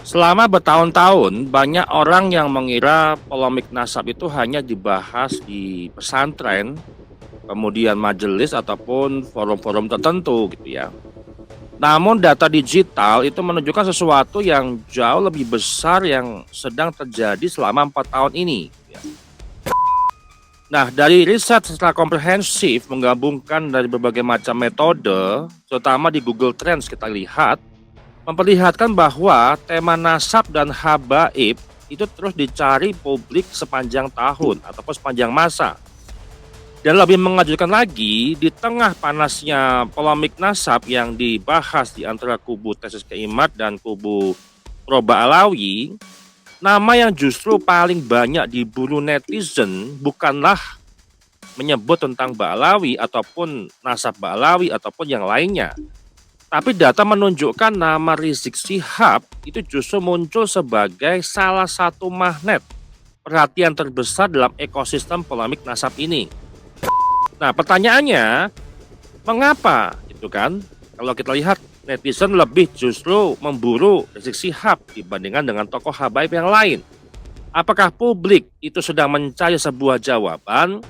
Selama bertahun-tahun, banyak orang yang mengira polemik nasab itu hanya dibahas di pesantren, kemudian majelis ataupun forum-forum tertentu gitu ya. Namun data digital itu menunjukkan sesuatu yang jauh lebih besar yang sedang terjadi selama 4 tahun ini. Nah, dari riset secara komprehensif menggabungkan dari berbagai macam metode, terutama di Google Trends kita lihat, memperlihatkan bahwa tema nasab dan habaib itu terus dicari publik sepanjang tahun ataupun sepanjang masa. Dan lebih mengejutkan lagi, di tengah panasnya polemik nasab yang dibahas di antara kubu Tesis Keimat dan kubu Proba Alawi, nama yang justru paling banyak diburu netizen bukanlah menyebut tentang Ba'alawi ataupun nasab Ba'alawi ataupun yang lainnya. Tapi data menunjukkan nama Rizik Syihab itu justru muncul sebagai salah satu magnet perhatian terbesar dalam ekosistem polemik nasab ini. Nah, pertanyaannya, mengapa itu kan? Kalau kita lihat netizen lebih justru memburu Rizik Syihab dibandingkan dengan tokoh habaib yang lain. Apakah publik itu sedang mencari sebuah jawaban,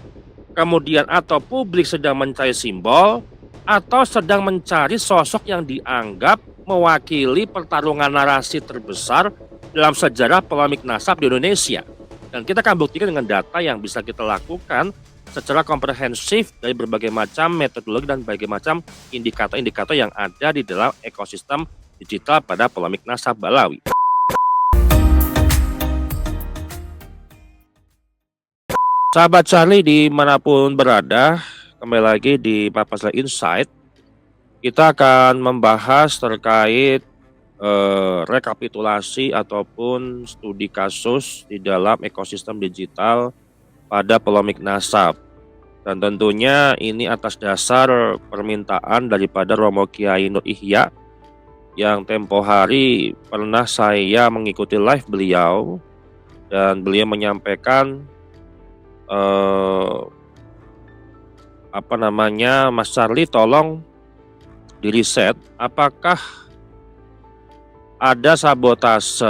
kemudian atau publik sedang mencari simbol, atau sedang mencari sosok yang dianggap mewakili pertarungan narasi terbesar dalam sejarah polemik nasab di Indonesia. Dan kita akan buktikan dengan data yang bisa kita lakukan secara komprehensif dari berbagai macam metodologi dan berbagai macam indikator-indikator yang ada di dalam ekosistem digital pada polemik nasab Ba'alawi. Sahabat Charlie dimanapun berada, kembali lagi di Papasla Insight. Kita akan membahas terkait rekapitulasi ataupun studi kasus di dalam ekosistem digital pada polemik nasab. Dan tentunya ini atas dasar permintaan daripada Romo Kiai Nur Ihya yang tempo hari pernah saya mengikuti live beliau dan beliau menyampaikan Mas Charlie tolong diriset apakah ada sabotase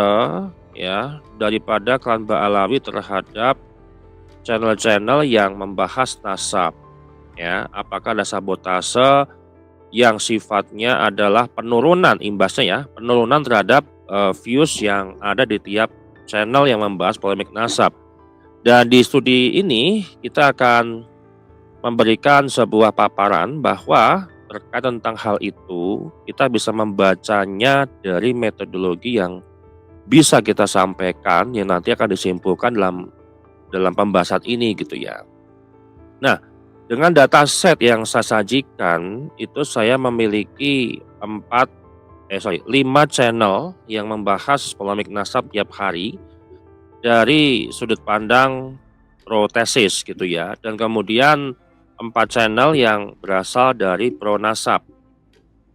ya daripada klan Ba'alawi terhadap channel-channel yang membahas nasab ya, apakah ada sabotase yang sifatnya adalah penurunan imbasnya ya, penurunan terhadap views yang ada di tiap channel yang membahas polemik nasab. Dan di studi ini kita akan memberikan sebuah paparan bahwa terkait tentang hal itu kita bisa membacanya dari metodologi yang bisa kita sampaikan yang nanti akan disimpulkan dalam pembahasan ini gitu ya. Nah, dengan data set yang saya sajikan itu saya memiliki 5 channel yang membahas polemik nasab tiap hari dari sudut pandang pro tesis gitu ya, dan kemudian 4 channel yang berasal dari pro nasab.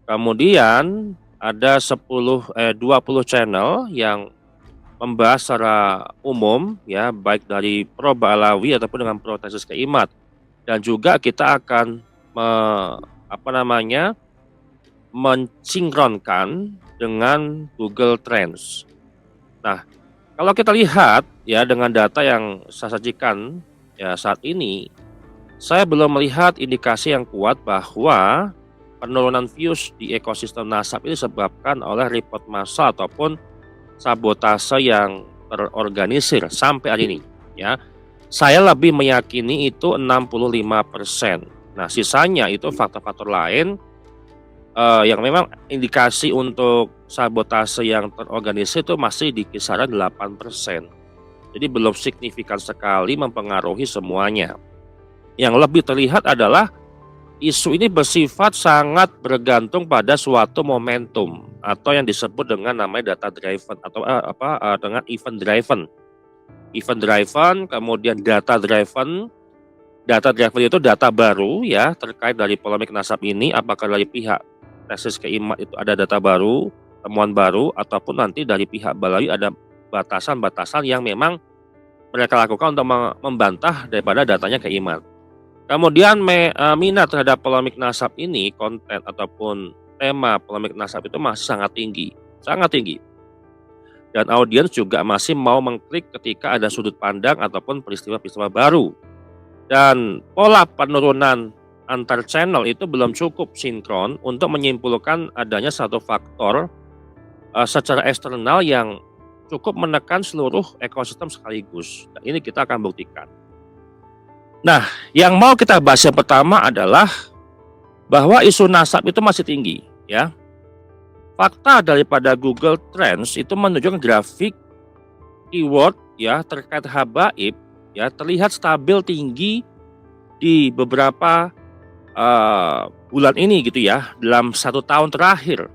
Kemudian ada 20 channel yang membahas secara umum ya, baik dari pro Ba'alawi ataupun dengan pro Tesis Keimat. Dan juga kita akan mensinkronkan dengan Google Trends. Nah, kalau kita lihat ya dengan data yang saya sajikan ya saat ini, saya belum melihat indikasi yang kuat bahwa penurunan views di ekosistem nasab ini disebabkan oleh report massal ataupun sabotase yang terorganisir sampai hari ini ya. Saya lebih meyakini itu 65%. Nah, sisanya itu faktor-faktor lain yang memang indikasi untuk sabotase yang terorganisir itu masih di kisaran 8%. Jadi belum signifikan sekali mempengaruhi semuanya. Yang lebih terlihat adalah isu ini bersifat sangat bergantung pada suatu momentum atau yang disebut dengan namanya data driven atau dengan event driven. Event driven, kemudian data driven. Data driven itu data baru ya terkait dari polemik nasab ini, apakah dari pihak Tesis Keimat itu ada data baru, temuan baru, ataupun nanti dari pihak Ba'alawi ada batasan-batasan yang memang mereka lakukan untuk membantah daripada datanya Keimat. Kemudian minat terhadap polemik nasab ini, konten ataupun tema polemik nasab itu masih sangat tinggi, sangat tinggi. dan audiens juga masih mau mengklik ketika ada sudut pandang ataupun peristiwa-peristiwa baru. Dan pola penurunan antar channel itu belum cukup sinkron untuk menyimpulkan adanya satu faktor secara eksternal yang cukup menekan seluruh ekosistem sekaligus. Dan ini kita akan buktikan. Nah, yang mau kita bahas yang pertama adalah bahwa isu nasab itu masih tinggi, ya. Fakta daripada Google Trends itu menunjukkan grafik keyword ya terkait habaib ya terlihat stabil tinggi di beberapa bulan ini gitu ya, dalam 1 tahun terakhir.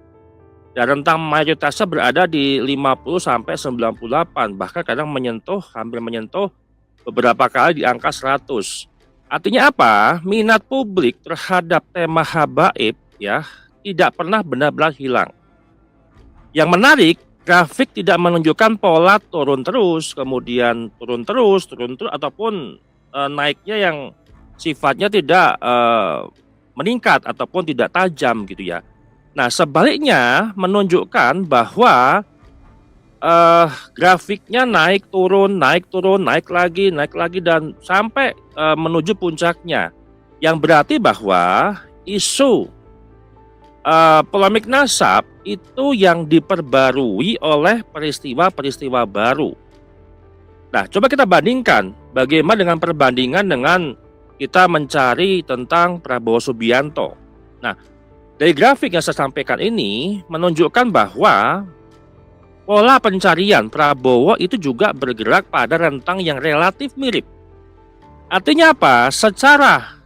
Dan rentang mayoritasnya berada di 50 sampai 98, bahkan kadang hampir menyentuh beberapa kali di angka 100. Artinya apa? Minat publik terhadap tema habaib ya tidak pernah benar-benar hilang. Yang menarik, grafik tidak menunjukkan pola turun terus, kemudian turun terus ataupun naiknya yang sifatnya tidak meningkat ataupun tidak tajam gitu ya. Nah, sebaliknya menunjukkan bahwa grafiknya naik turun, naik lagi dan sampai menuju puncaknya. Yang berarti bahwa isu polemik nasab itu yang diperbarui oleh peristiwa-peristiwa baru. Nah, coba kita bandingkan bagaimana dengan perbandingan dengan kita mencari tentang Prabowo Subianto. Nah, dari grafik yang saya sampaikan ini menunjukkan bahwa pola pencarian Prabowo itu juga bergerak pada rentang yang relatif mirip. Artinya apa? Secara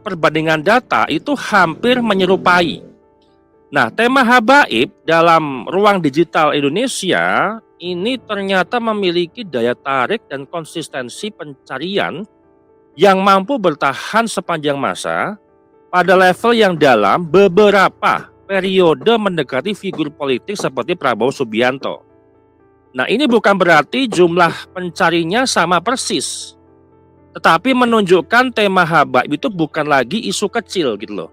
perbandingan data itu hampir menyerupai. Nah, tema habaib dalam ruang digital Indonesia ini ternyata memiliki daya tarik dan konsistensi pencarian yang mampu bertahan sepanjang masa pada level yang dalam beberapa periode mendekati figur politik seperti Prabowo Subianto. Nah, ini bukan berarti jumlah pencarinya sama persis, tetapi menunjukkan tema habaib itu bukan lagi isu kecil gitu loh.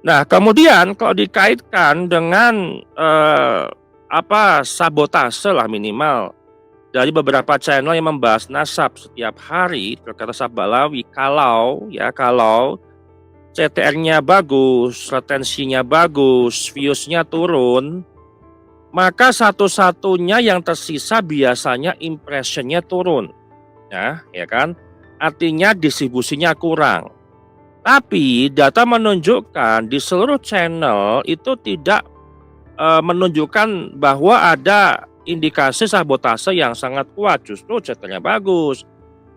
Nah, kemudian kalau dikaitkan dengan sabotase lah minimal dari beberapa channel yang membahas nasab setiap hari terkait nasab Balawi, kalau CTR-nya bagus, retensinya bagus, views-nya turun, maka satu-satunya yang tersisa biasanya impression-nya turun. Ya kan? Artinya distribusinya kurang. Tapi data menunjukkan di seluruh channel itu tidak menunjukkan bahwa ada indikasi sabotase yang sangat kuat. Justru CTR-nya bagus,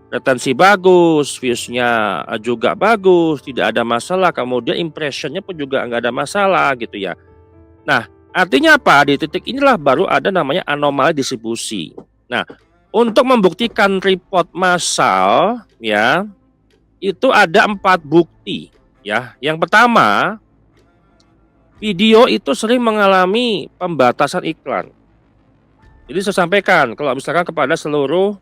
retensi bagus, views-nya juga bagus, tidak ada masalah. Kemudian impression-nya pun juga nggak ada masalah gitu ya. Nah, artinya apa? Di titik inilah baru ada namanya anomali distribusi. Nah, untuk membuktikan report massal ya, itu ada 4 bukti ya. Yang pertama, video itu sering mengalami pembatasan iklan. Jadi saya sampaikan kalau misalkan kepada seluruh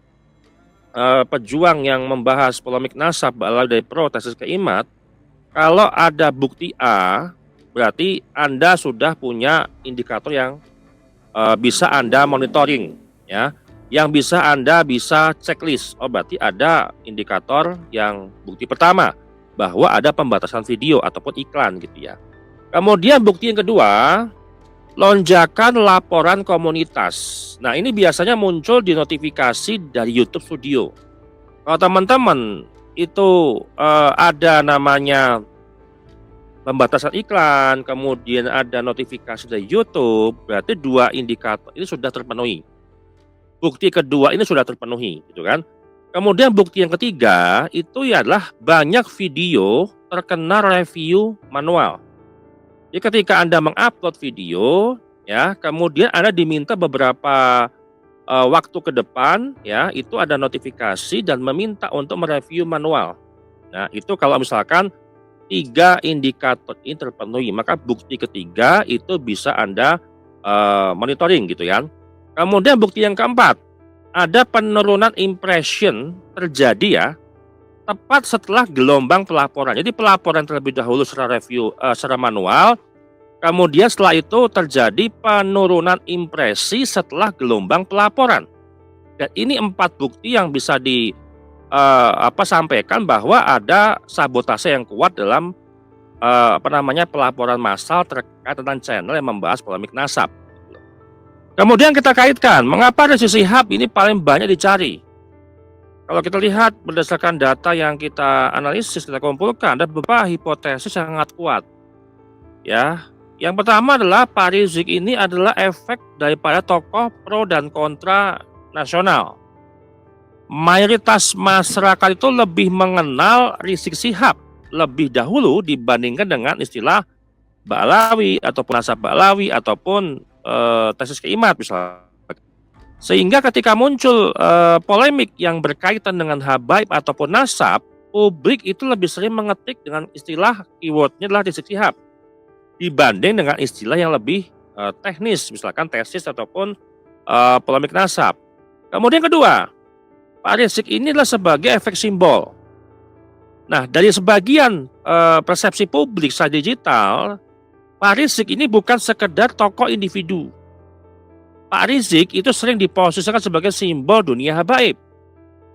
pejuang yang membahas polemik nasab Balawi dari Pro tesis ke Imat, kalau ada bukti A, berarti Anda sudah punya indikator yang bisa Anda monitoring ya. Yang bisa Anda bisa checklist. Oh, berarti ada indikator yang bukti pertama bahwa ada pembatasan video ataupun iklan gitu ya. Kemudian bukti yang kedua, lonjakan laporan komunitas. Nah, ini biasanya muncul di notifikasi dari YouTube Studio. Kalau teman-teman itu ada namanya pembatasan iklan, kemudian ada notifikasi dari YouTube, berarti 2 indikator ini sudah terpenuhi. Bukti kedua ini sudah terpenuhi gitu kan. Kemudian bukti yang ketiga itu adalah banyak video terkena review manual. Jadi ketika Anda mengupload video ya, kemudian Anda diminta beberapa waktu ke depan ya, itu ada notifikasi dan meminta untuk mereview manual. Nah, itu kalau misalkan 3 indikator ini terpenuhi, maka bukti ketiga itu bisa Anda monitoring gitu ya. Kemudian bukti yang keempat, ada penurunan impression terjadi ya, tepat setelah gelombang pelaporan. Jadi pelaporan terlebih dahulu secara review secara manual, Kemudian setelah itu terjadi penurunan impresi setelah gelombang pelaporan. Dan ini 4 bukti yang bisa sampaikan bahwa ada sabotase yang kuat dalam pelaporan massal terkait tentang channel yang membahas polemik nasab. Kemudian kita kaitkan, mengapa Rizik Syihab ini paling banyak dicari? Kalau kita lihat berdasarkan data yang kita analisis, kita kumpulkan, ada beberapa hipotesis yang sangat kuat. Ya, yang pertama adalah Pak Rizik ini adalah efek daripada tokoh pro dan kontra nasional. Mayoritas masyarakat itu lebih mengenal Rizik Syihab lebih dahulu dibandingkan dengan istilah Ba'alawi ataupun nasab Ba'alawi ataupun tesis keimat misalnya. Sehingga ketika muncul polemik yang berkaitan dengan habaib ataupun nasab, publik itu lebih sering mengetik dengan istilah keywordnya adalah Rizik Syihab dibanding dengan istilah yang lebih teknis, misalkan tesis ataupun polemik nasab. Kemudian kedua, Pak Rizik ini adalah sebagai efek simbol. Nah, dari sebagian persepsi publik secara digital, Pak Rizik ini bukan sekedar tokoh individu. Pak Rizik itu sering diposisikan sebagai simbol dunia habaib.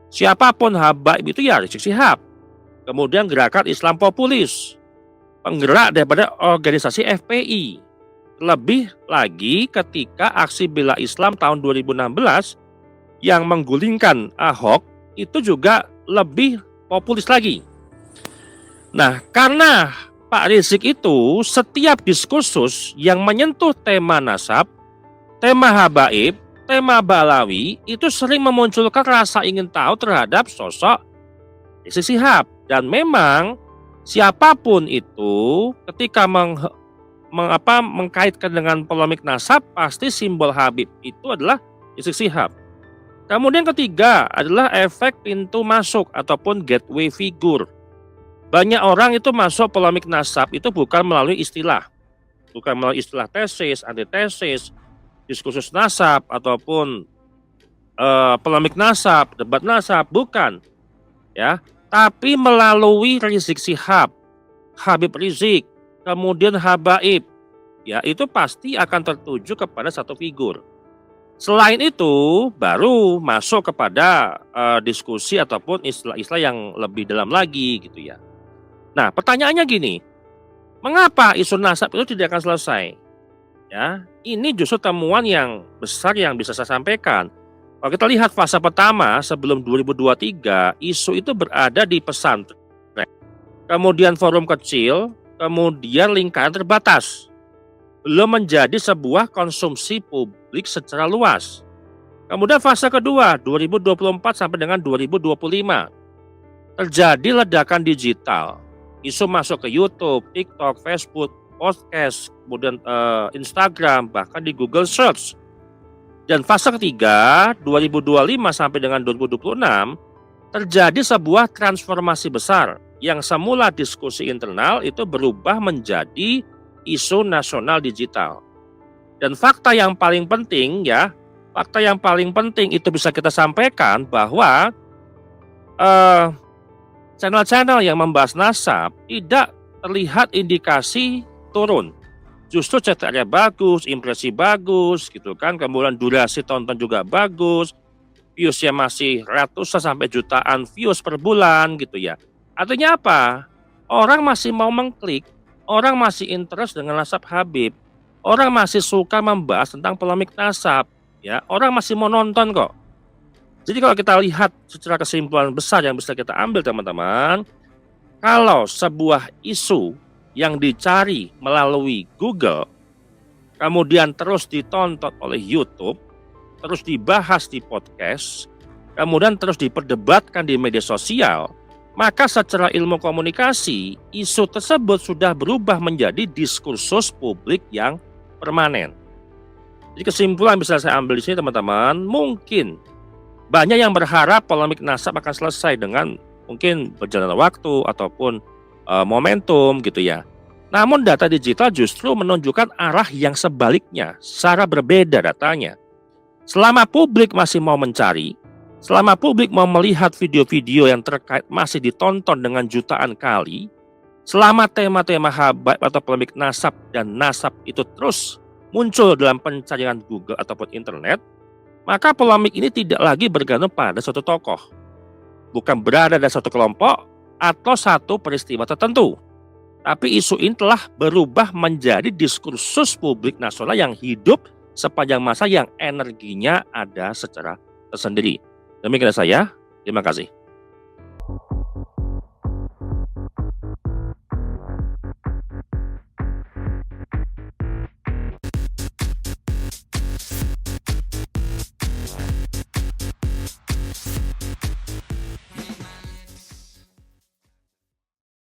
Siapapun habaib itu ya Rizik Syihab. Kemudian gerakan Islam populis, penggerak daripada organisasi FPI. Lebih lagi ketika aksi bela Islam tahun 2016 yang menggulingkan Ahok itu juga lebih populis lagi. Nah, karena Pak Rizik itu setiap diskursus yang menyentuh tema nasab, tema habaib, tema Ba'alawi itu sering memunculkan rasa ingin tahu terhadap sosok Rizik Syihab. Dan memang siapapun itu ketika mengkaitkan dengan polemik nasab, pasti simbol Habib itu adalah Rizik Syihab. Kemudian ketiga adalah efek pintu masuk ataupun gateway figure. Banyak orang itu masuk polemik nasab itu bukan melalui istilah. Bukan melalui istilah tesis, antitesis, diskursus nasab ataupun polemik nasab, debat nasab, bukan, ya, tapi melalui Rizik Syihab, Habib Rizik, kemudian habaib, ya, itu pasti akan tertuju kepada satu figur. Selain itu, baru masuk kepada diskusi ataupun istilah-istilah yang lebih dalam lagi, gitu ya. Nah, pertanyaannya gini, mengapa isu nasab itu tidak akan selesai? Ya, ini justru temuan yang besar yang bisa saya sampaikan. Kalau kita lihat fase pertama sebelum 2023, isu itu berada di pesantren, kemudian forum kecil, kemudian lingkaran terbatas, belum menjadi sebuah konsumsi publik secara luas. Kemudian fase kedua 2024 sampai dengan 2025 terjadi ledakan digital, isu masuk ke YouTube, TikTok, Facebook, podcast, kemudian Instagram, bahkan di Google Search. Dan fase ketiga 2025 sampai dengan 2026 terjadi sebuah transformasi besar yang semula diskusi internal itu berubah menjadi isu nasional digital. Dan fakta yang paling penting itu bisa kita sampaikan bahwa channel-channel yang membahas nasab tidak terlihat indikasi turun. Justru CTR-nya bagus, impresi bagus gitu kan, kemudian durasi tonton juga bagus, views-nya masih ratusan sampai jutaan views per bulan gitu ya. Artinya apa? Orang masih mau mengklik, orang masih interest dengan nasab Habib, orang masih suka membahas tentang polemik nasab, ya, orang masih mau nonton kok. Jadi kalau kita lihat secara kesimpulan besar yang bisa kita ambil teman-teman, kalau sebuah isu yang dicari melalui Google, kemudian terus ditonton oleh YouTube, terus dibahas di podcast, kemudian terus diperdebatkan di media sosial, maka secara ilmu komunikasi, isu tersebut sudah berubah menjadi diskursus publik yang permanen. Jadi kesimpulan bisa saya ambil di sini teman-teman, mungkin banyak yang berharap polemik nasab akan selesai dengan mungkin berjalannya waktu ataupun momentum gitu ya. Namun data digital justru menunjukkan arah yang sebaliknya, secara berbeda datanya. Selama publik masih mau mencari, selama publik mau melihat video-video yang terkait masih ditonton dengan jutaan kali, Selama tema-tema habaib atau polemik nasab dan nasab itu terus muncul dalam pencarian Google ataupun internet, maka polemik ini tidak lagi bergantung pada suatu tokoh, bukan berada pada satu kelompok atau satu peristiwa tertentu. Tapi isu ini telah berubah menjadi diskursus publik nasional yang hidup sepanjang masa yang energinya ada secara tersendiri. Demikian saya, terima kasih.